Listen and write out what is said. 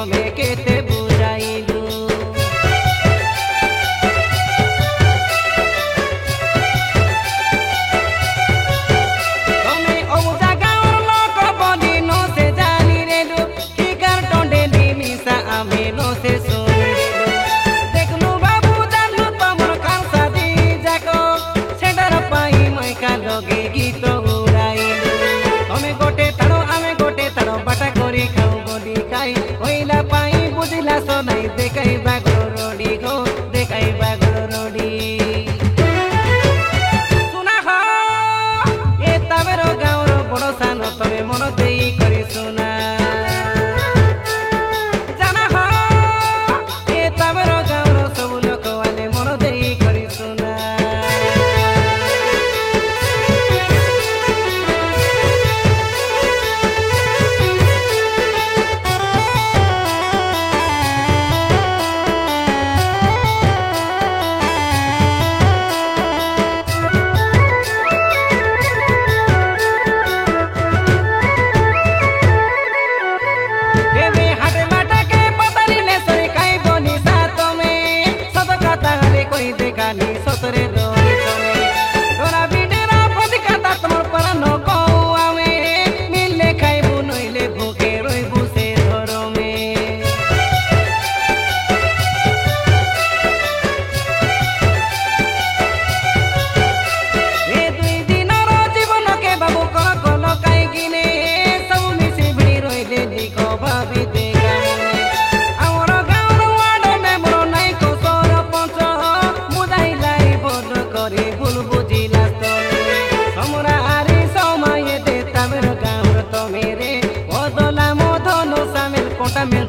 तमे केते बुझाइलु तमे ओ जगार लोक बनी नो से जानी रेलु ठिकार टंडे निमिसा आमे नो से सुनी देखलु बाबू जानलु तमर खालसा दी जाको सेडर पाई मै का लगे गीत उड़ाइलु तमे गोटे तारो आमे गोटे तारो बाटा करी खाऊ बोली काई ओइला पाई बुझिला सोनाई देखाई बागरो रोडी गो देखाई बागरो रोडी सुना हो ए तमेरो गाउँरो बडो सानो तमे मन देई करी सुना जाना हो ए तमेरो गाउँरो सब लोक वाले मन देई करी सुना सतरे दोरी तोरे तोरा बिडेरा फदिका तमर परनो कौआमे मिलले खाइबु नइले भूखे रोइबु से धरमे ए दुई दिनर जीवन के बाबू कर कल काई गिने सब मिसी भिड़ी रोइले लिखो भाबी देगा हमर गाउँर वार्ड मेम्बर नाइ को सरपंच करे भूल बुझिला तमरा आरे समय दे तमेर गाउँर त मेरे बदला मधनु सामेल कोटा में